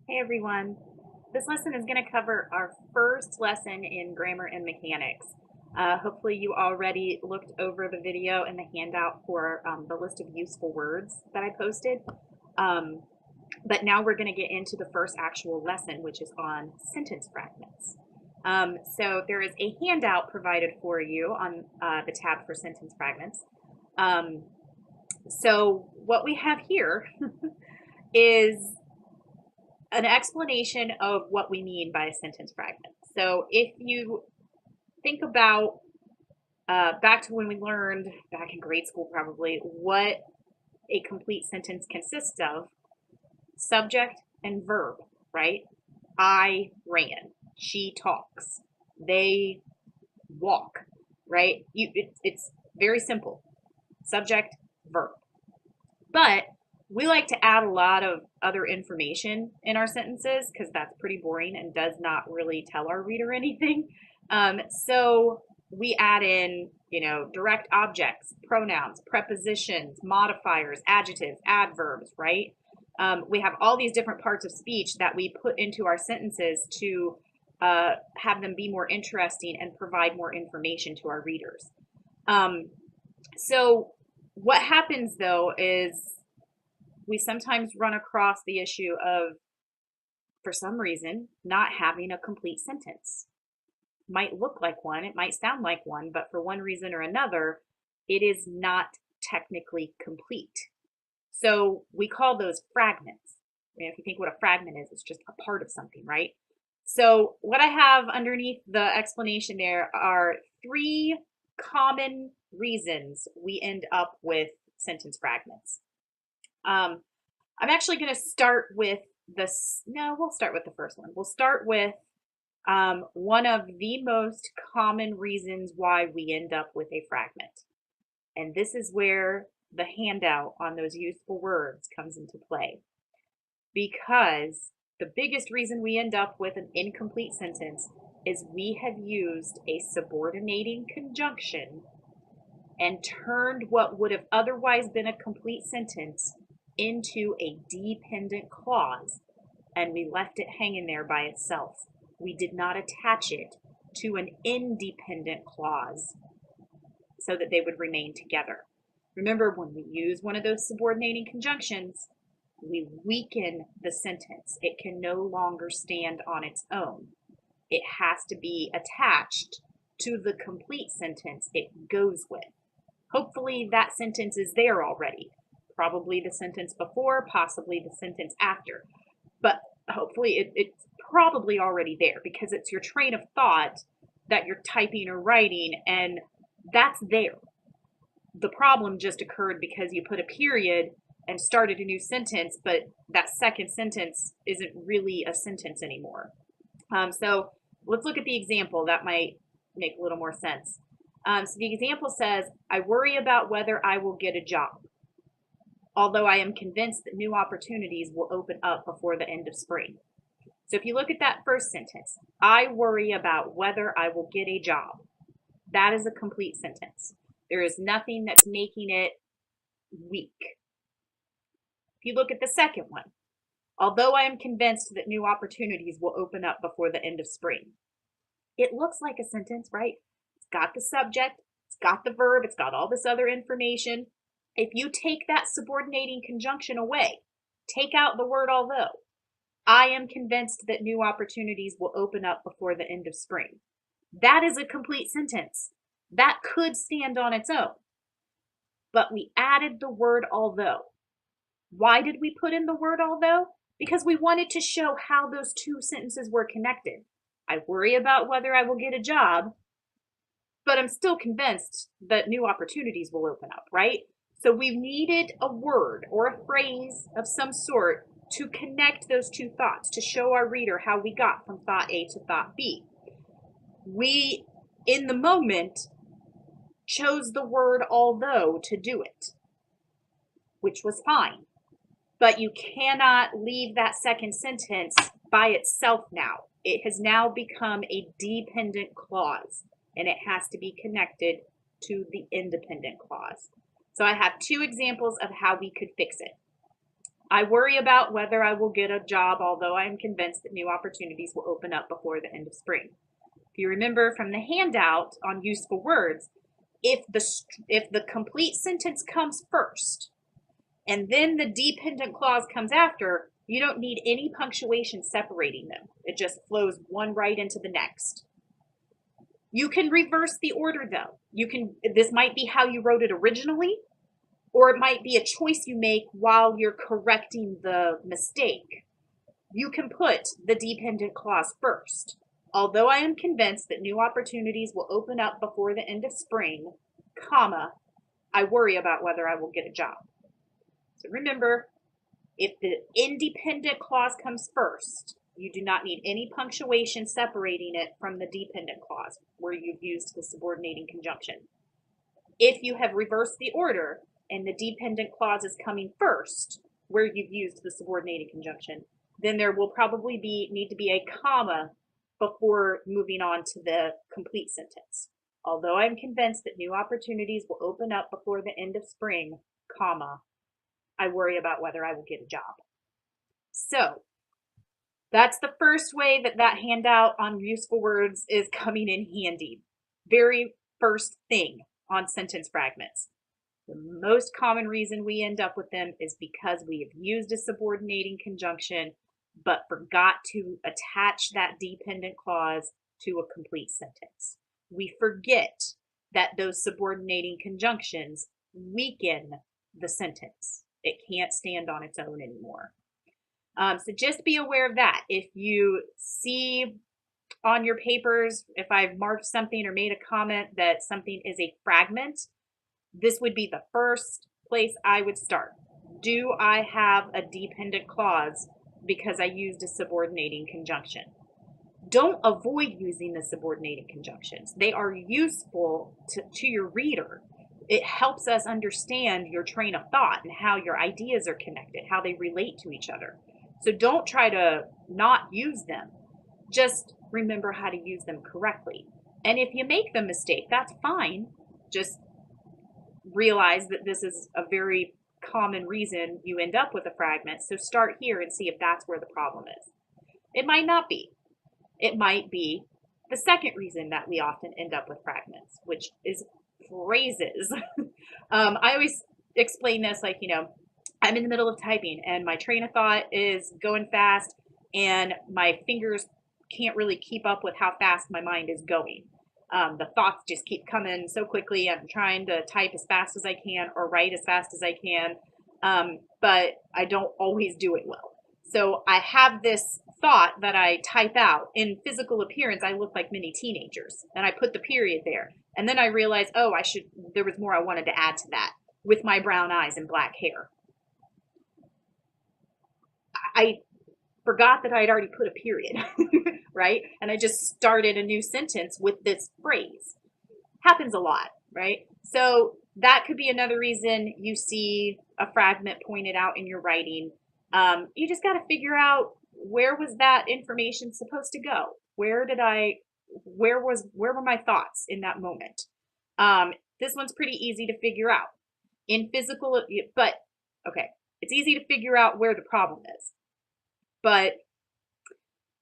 Hey everyone. This lesson is going to cover our first lesson in grammar and mechanics. Hopefully you already looked over the video and the handout for the list of useful words that I posted. But now we're going to get into the first actual lesson, which is on sentence fragments. So there is a handout provided for you on the tab for sentence fragments. So what we have here is an explanation of what we mean by a sentence fragment. So if you think about back to when we learned back in grade school probably what a complete sentence consists of, subject and verb, right? I ran, she talks, they walk, right? It's very simple, subject, verb. But we like to add a lot of other information in our sentences because that's pretty boring and does not really tell our reader anything. So we add in, direct objects, pronouns, prepositions, modifiers, adjectives, adverbs, right? We have all these different parts of speech that we put into our sentences to have them be more interesting and provide more information to our readers. So what happens though is we sometimes run across the issue of, for some reason, not having a complete sentence. It might look like one, it might sound like one, but for one reason or another, it is not technically complete. So we call those fragments. If you think what a fragment is, it's just a part of something, right? So what I have underneath the explanation there are 3 common reasons we end up with sentence fragments. I'm actually going to start with this. No, we'll start with the first one. We'll start with one of the most common reasons why we end up with a fragment. And this is where the handout on those useful words comes into play. Because the biggest reason we end up with an incomplete sentence is we have used a subordinating conjunction and turned what would have otherwise been a complete sentence into a dependent clause, and we left it hanging there by itself. We did not attach it to an independent clause so that they would remain together. Remember, when we use one of those subordinating conjunctions, we weaken the sentence. It can no longer stand on its own. It has to be attached to the complete sentence it goes with. Hopefully that sentence is there already. Probably the sentence before, possibly the sentence after. But hopefully it's probably already there because it's your train of thought that you're typing or writing, and that's there. The problem just occurred because you put a period and started a new sentence, but that second sentence isn't really a sentence anymore. So let's look at the example. That might make a little more sense. So the example says, I worry about whether I will get a job, although I am convinced that new opportunities will open up before the end of spring. So if you look at that first sentence, I worry about whether I will get a job. That is a complete sentence. There is nothing that's making it weak. If you look at the second one, although I am convinced that new opportunities will open up before the end of spring. It looks like a sentence, right? It's got the subject, it's got the verb, it's got all this other information. If you take that subordinating conjunction away, take out the word although, I am convinced that new opportunities will open up before the end of spring. That is a complete sentence. That could stand on its own. But we added the word although. Why did we put in the word although? Because we wanted to show how those two sentences were connected. I worry about whether I will get a job, but I'm still convinced that new opportunities will open up, right? So we needed a word or a phrase of some sort to connect those two thoughts, to show our reader how we got from thought A to thought B. We, in the moment, chose the word although to do it, which was fine. But you cannot leave that second sentence by itself now. It has now become a dependent clause, and it has to be connected to the independent clause. So I have 2 examples of how we could fix it. I worry about whether I will get a job, although I am convinced that new opportunities will open up before the end of spring. If you remember from the handout on useful words, if the complete sentence comes first and then the dependent clause comes after, you don't need any punctuation separating them. It just flows one right into the next. You can reverse the order though. This might be how you wrote it originally, or it might be a choice you make while you're correcting the mistake. You can put the dependent clause first. Although I am convinced that new opportunities will open up before the end of spring, comma, I worry about whether I will get a job. So remember, if the independent clause comes first, you do not need any punctuation separating it from the dependent clause where you've used the subordinating conjunction. If you have reversed the order and the dependent clause is coming first where you've used the subordinating conjunction, then there will probably need to be a comma before moving on to the complete sentence. Although I'm convinced that new opportunities will open up before the end of spring, comma, I worry about whether I will get a job. So that's the first way that handout on useful words is coming in handy. Very first thing on sentence fragments. The most common reason we end up with them is because we have used a subordinating conjunction but forgot to attach that dependent clause to a complete sentence. We forget that those subordinating conjunctions weaken the sentence. It can't stand on its own anymore. So just be aware of that. If you see on your papers, if I've marked something or made a comment that something is a fragment, this would be the first place I would start. Do I have a dependent clause because I used a subordinating conjunction? Don't avoid using the subordinating conjunctions. They are useful to your reader. It helps us understand your train of thought and how your ideas are connected, how they relate to each other. So don't try to not use them. Just remember how to use them correctly. And if you make the mistake, that's fine. Just realize that this is a very common reason you end up with a fragment. So start here and see if that's where the problem is. It might not be. It might be the second reason that we often end up with fragments, which is phrases. I always explain this like, I'm in the middle of typing and my train of thought is going fast and my fingers can't really keep up with how fast my mind is going. The thoughts just keep coming so quickly. I'm trying to type as fast as I can or write as fast as I can, but I don't always do it well. So I have this thought that I type out. In physical appearance, I look like mini teenagers, and I put the period there. And then I realized, oh, there was more I wanted to add to that with my brown eyes and black hair. I forgot that I'd already put a period, right? And I just started a new sentence with this phrase. Happens a lot, right? So that could be another reason you see a fragment pointed out in your writing. You just got to figure out, where was that information supposed to go? Where were my thoughts in that moment? This one's pretty easy to figure out. In physical, but okay, it's easy to figure out where the problem is. But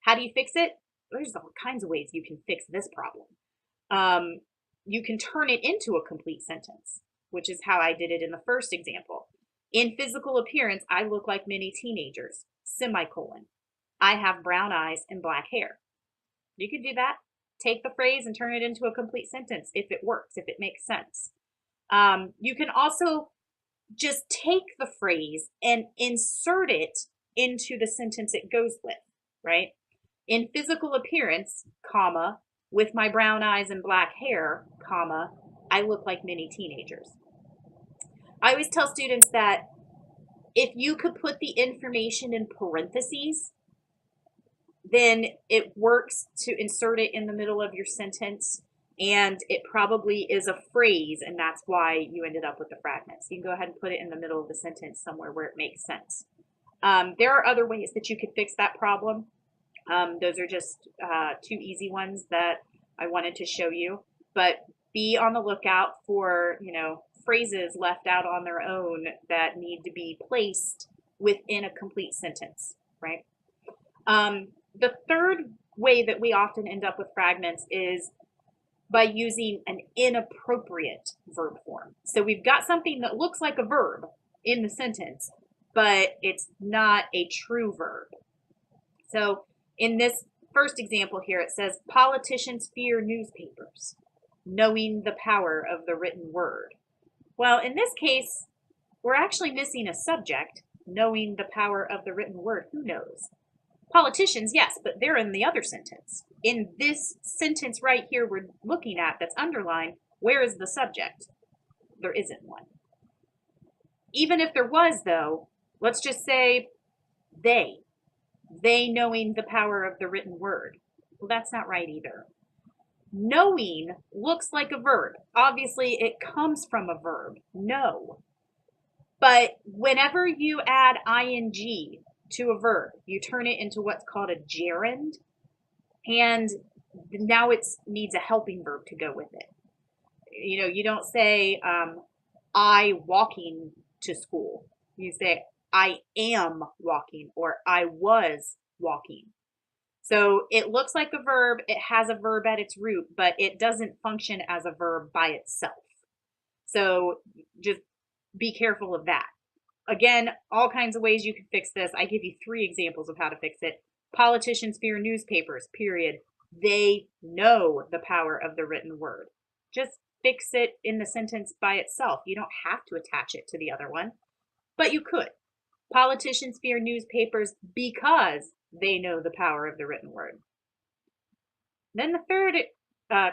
how do you fix it? There's all kinds of ways you can fix this problem. You can turn it into a complete sentence, which is how I did it in the first example. In physical appearance, I look like many teenagers, semicolon. I have brown eyes and black hair. You could do that. Take the phrase and turn it into a complete sentence if it works, if it makes sense. You can also just take the phrase and insert it into the sentence it goes with, right? In physical appearance, comma, with my brown eyes and black hair, comma, I look like many teenagers. I always tell students that if you could put the information in parentheses, then it works to insert it in the middle of your sentence, and it probably is a phrase, and that's why you ended up with the fragments. You can go ahead and put it in the middle of the sentence somewhere where it makes sense. There are other ways that you could fix that problem. Those are just two easy ones that I wanted to show you, but be on the lookout for, phrases left out on their own that need to be placed within a complete sentence, right? The third way that we often end up with fragments is by using an inappropriate verb form. So we've got something that looks like a verb in the sentence, but it's not a true verb. So in this first example here, it says, politicians fear newspapers, knowing the power of the written word. Well, in this case, we're actually missing a subject, knowing the power of the written word. Who knows? Politicians, yes, but they're in the other sentence. In this sentence right here we're looking at that's underlined, where is the subject? There isn't one. Even if there was, though, let's just say they knowing the power of the written word. Well, that's not right either. Knowing looks like a verb. Obviously, it comes from a verb, know. But whenever you add ing to a verb, you turn it into what's called a gerund, and now it needs a helping verb to go with it. You know, you don't say, I walking to school. You say, I am walking, or I was walking. So it looks like a verb, it has a verb at its root, but it doesn't function as a verb by itself. So just be careful of that. Again, all kinds of ways you can fix this. I give you 3 examples of how to fix it. Politicians fear newspapers, period. They know the power of the written word. Just fix it in the sentence by itself. You don't have to attach it to the other one, but you could. Politicians fear newspapers because they know the power of the written word. Then the third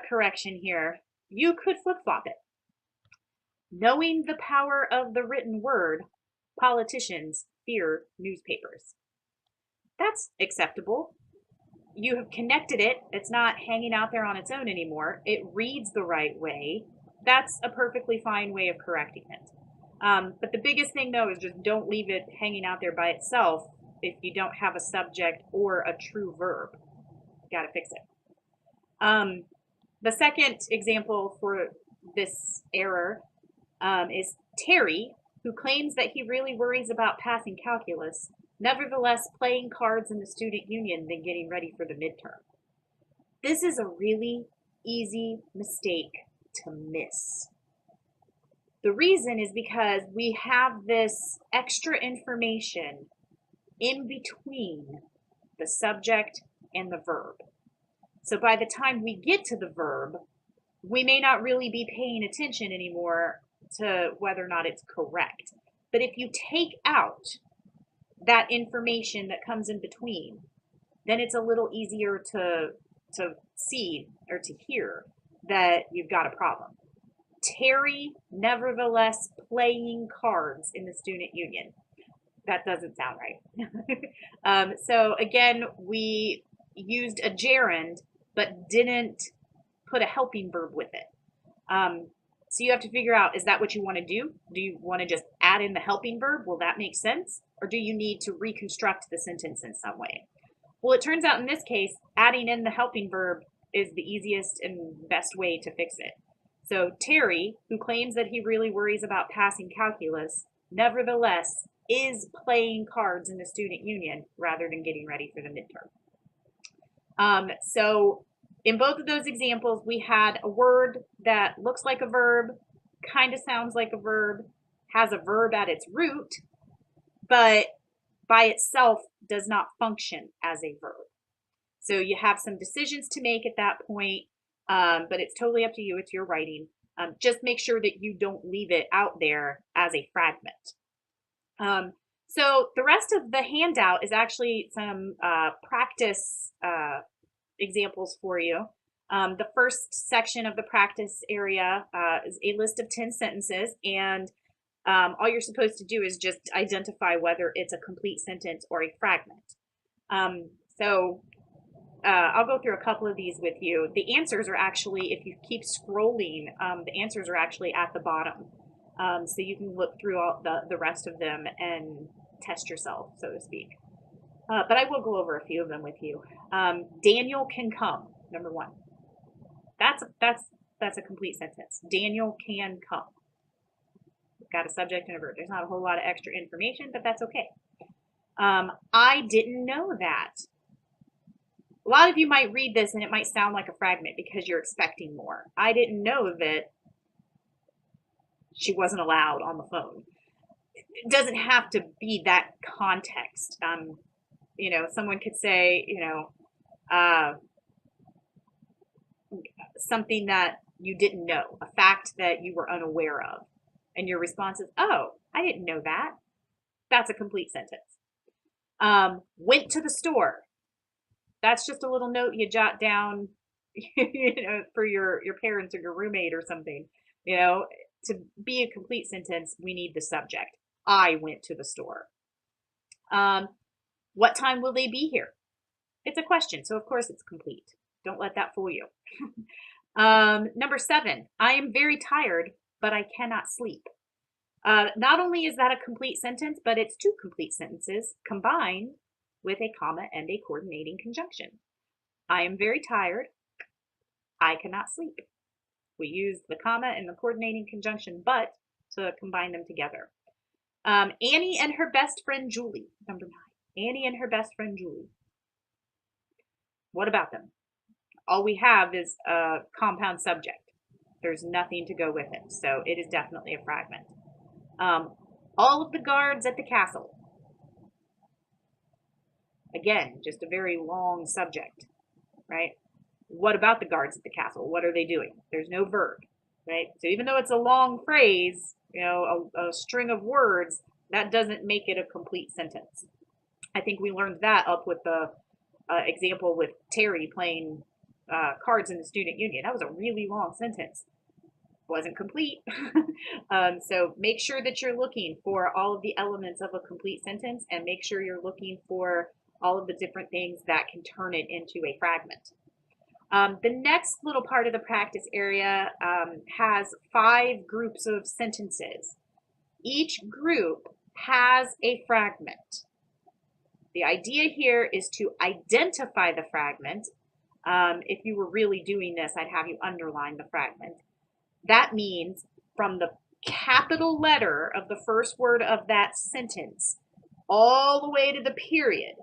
correction here, you could flip-flop it. Knowing the power of the written word, politicians fear newspapers. That's acceptable. You have connected it. It's not hanging out there on its own anymore. It reads the right way. That's a perfectly fine way of correcting it. But the biggest thing, though, is just don't leave it hanging out there by itself if you don't have a subject or a true verb. You got to fix it. The second example for this error is Terry, who claims that he really worries about passing calculus, nevertheless playing cards in the student union than getting ready for the midterm. This is a really easy mistake to miss. The reason is because we have this extra information in between the subject and the verb. So by the time we get to the verb, we may not really be paying attention anymore to whether or not it's correct. But if you take out that information that comes in between, then it's a little easier to see or to hear that you've got a problem. Terry, nevertheless, playing cards in the student union. That doesn't sound right. So again, we used a gerund, but didn't put a helping verb with it. So you have to figure out, is that what you want to do? Do you want to just add in the helping verb? Will that make sense? Or do you need to reconstruct the sentence in some way? Well, it turns out in this case, adding in the helping verb is the easiest and best way to fix it. So Terry, who claims that he really worries about passing calculus, nevertheless is playing cards in the student union rather than getting ready for the midterm. So in both of those examples, we had a word that looks like a verb, kind of sounds like a verb, has a verb at its root, but by itself does not function as a verb. So you have some decisions to make at that point, but it's totally up to you. It's your writing. Just make sure that you don't leave it out there as a fragment. So the rest of the handout is actually some practice examples for you. The first section of the practice area is a list of 10 sentences, and all you're supposed to do is just identify whether it's a complete sentence or a fragment. I'll go through a couple of these with you. The answers are actually, if you keep scrolling, the answers are actually at the bottom. So you can look through all the rest of them and test yourself, so to speak. But I will go over a few of them with you. Daniel can come, number 1. That's a complete sentence. Daniel can come. We've got a subject and a verb. There's not a whole lot of extra information, but that's okay. I didn't know that. A lot of you might read this and it might sound like a fragment because you're expecting more. I didn't know that she wasn't allowed on the phone. It doesn't have to be that context. Someone could say, something that you didn't know, a fact that you were unaware of. And your response is, oh, I didn't know that. That's a complete sentence. Went to the store. That's just a little note you jot down, for your parents or your roommate or something. To be a complete sentence, we need the subject. I went to the store. What time will they be here? It's a question, so of course it's complete. Don't let that fool you. Number 7, I am very tired, but I cannot sleep. Not only is that a complete sentence, but it's 2 complete sentences combined with a comma and a coordinating conjunction. I am very tired. I cannot sleep. We use the comma and the coordinating conjunction but to combine them together. Annie and her best friend Julie. Number 9. Annie and her best friend Julie. What about them? All we have is a compound subject. There's nothing to go with it, so it is definitely a fragment. All of the guards at the castle. Again, just a very long subject, right? What about the guards at the castle? What are they doing? There's no verb, right? So even though it's a long phrase, a string of words, that doesn't make it a complete sentence. I think we learned that up with the example with Terry playing cards in the student union. That was a really long sentence. Wasn't complete. So make sure that you're looking for all of the elements of a complete sentence, and make sure you're looking for all of the different things that can turn it into a fragment. The next little part of the practice area has 5 groups of sentences. Each group has a fragment. The idea here is to identify the fragment. If you were really doing this, I'd have you underline the fragment. That means from the capital letter of the first word of that sentence all the way to the period,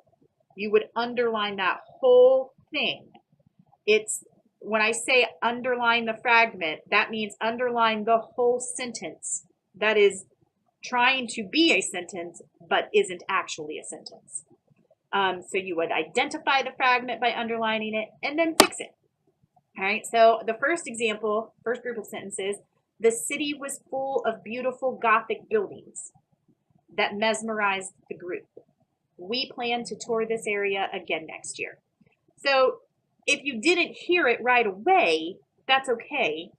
you would underline that whole thing. When I say underline the fragment, that means underline the whole sentence that is trying to be a sentence but isn't actually a sentence. So you would identify the fragment by underlining it and then fix it. All right, so the first example, first group of sentences, the city was full of beautiful Gothic buildings that mesmerized the group. We plan to tour this area again next year. So if you didn't hear it right away, that's okay.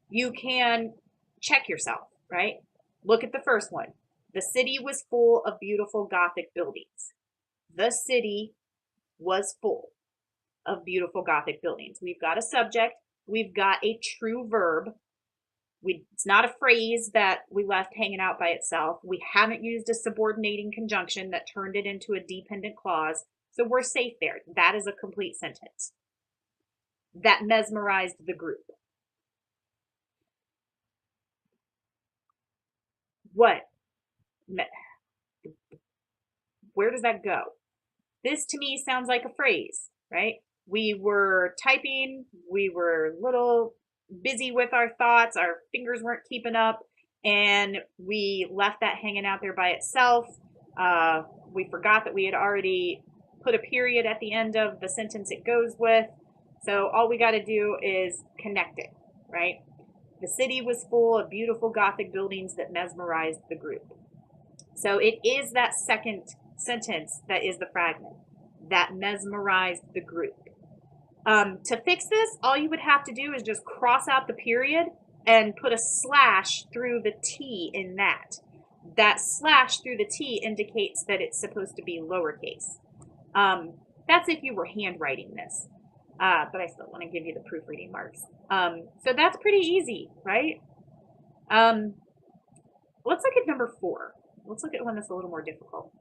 You can check yourself, right? Look at the first one. The city was full of beautiful Gothic buildings. The city was full of beautiful Gothic buildings. We've got a subject. We've got a true verb. It's not a phrase that we left hanging out by itself. We haven't used a subordinating conjunction that turned it into a dependent clause. So we're safe there. That is a complete sentence. That mesmerized the group. What? Where does that go? This to me sounds like a phrase, right? We were typing, we were a little busy with our thoughts, our fingers weren't keeping up, and we left that hanging out there by itself. We forgot that we had already put a period at the end of the sentence it goes with. So all we got to do is connect it, right? The city was full of beautiful Gothic buildings that mesmerized the group. So it is that second sentence that is the fragment, that mesmerized the group. To fix this, all you would have to do is just cross out the period and put a slash through the T in that. That slash through the T indicates that it's supposed to be lowercase. That's if you were handwriting this. But I still want to give you the proofreading marks. So that's pretty easy, right? Let's look at number 4. Let's look at one that's a little more difficult.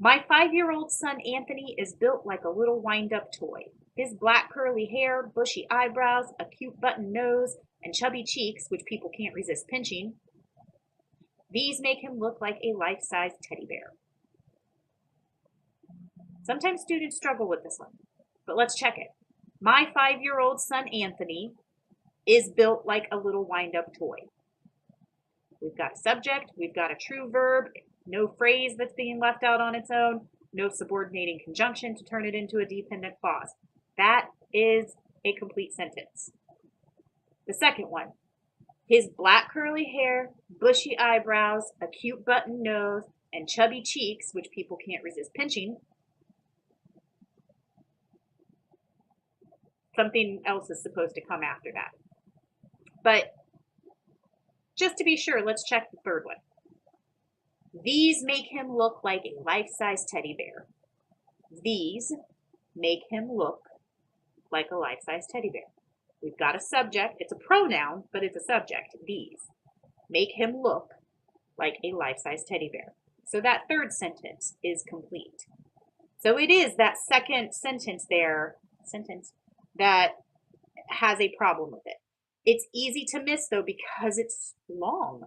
My 5-year-old son Anthony is built like a little wind-up toy. His black curly hair, bushy eyebrows, a cute button nose, and chubby cheeks, which people can't resist pinching. These make him look like a life-size teddy bear. Sometimes students struggle with this one, but let's check it. My 5-year-old son, Anthony, is built like a little wind-up toy. We've got a subject, we've got a true verb, no phrase that's being left out on its own, no subordinating conjunction to turn it into a dependent clause. That is a complete sentence. The second one, his black curly hair, bushy eyebrows, a cute button nose, and chubby cheeks, which people can't resist pinching. Something else is supposed to come after that. But just to be sure, let's check the third one. These make him look like a life-size teddy bear. These make him look like a life-size teddy bear. We've got a subject. It's a pronoun, but it's a subject. These make him look like a life-size teddy bear. So that third sentence is complete. So it is that second sentence there, that has a problem with it. It's easy to miss though because it's long.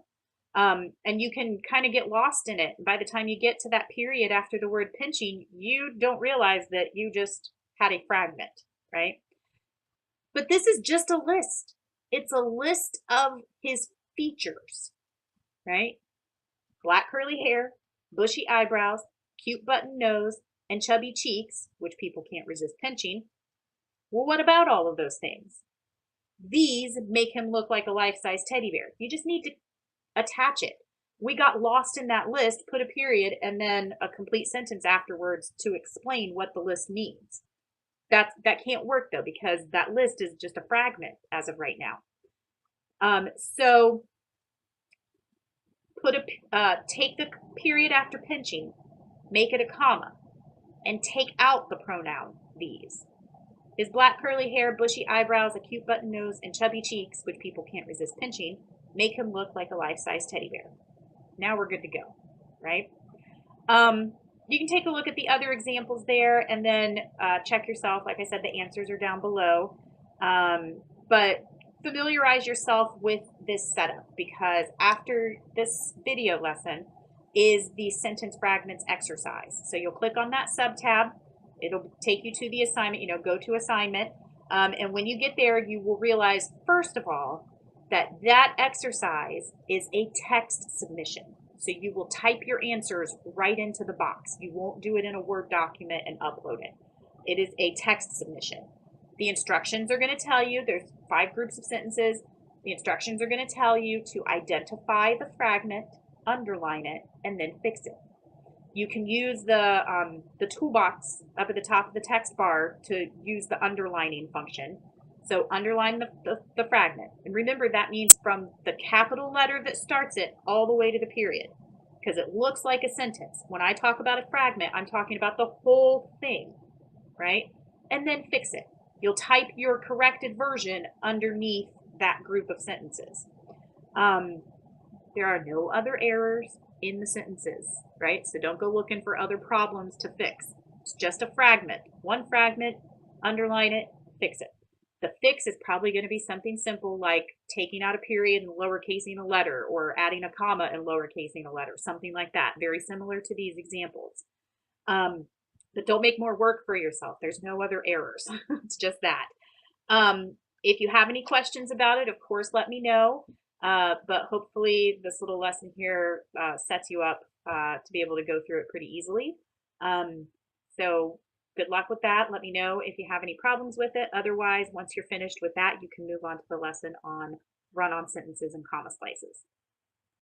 And you can kind of get lost in it. By the time you get to that period after the word pinching, you don't realize that you just had a fragment, right? But this is just a list. It's a list of his features, right? Black curly hair, bushy eyebrows, cute button nose, and chubby cheeks, which people can't resist pinching. Well, what about all of those things? These make him look like a life-size teddy bear. You just need to attach it. We got lost in that list, put a period, and then a complete sentence afterwards to explain what the list means. That can't work though, because that list is just a fragment as of right now. So take the period after pinching, make it a comma, and take out the pronoun these. His black curly hair, bushy eyebrows, a cute button nose, and chubby cheeks, which people can't resist pinching, make him look like a life-size teddy bear. Now we're good to go, right? You can take a look at the other examples there and then check yourself. Like I said, the answers are down below. But familiarize yourself with this setup, because after this video lesson is the sentence fragments exercise. So you'll click on that sub tab. It'll take you to the assignment, go to assignment. And when you get there, you will realize, first of all, that exercise is a text submission. So you will type your answers right into the box. You won't do it in a Word document and upload it. It is a text submission. The instructions are going to tell you, there's 5 groups of sentences. The instructions are going to tell you to identify the fragment, underline it, and then fix it. You can use the toolbox up at the top of the text bar to use the underlining function. So underline the fragment. And remember, that means from the capital letter that starts it all the way to the period, because it looks like a sentence. When I talk about a fragment, I'm talking about the whole thing, right? And then fix it. You'll type your corrected version underneath that group of sentences. There are no other errors in the sentences, right? So don't go looking for other problems to fix. It's just a fragment. One fragment, underline it, fix it. The fix is probably going to be something simple like taking out a period and lowercasing a letter, or adding a comma and lowercasing a letter, something like that. Very similar to these examples. But don't make more work for yourself. There's no other errors. It's just that. If you have any questions about it, of course, let me know. But hopefully this little lesson here sets you up to be able to go through it pretty easily. So good luck with that. Let me know if you have any problems with it. Otherwise, once you're finished with that, you can move on to the lesson on run-on sentences and comma splices.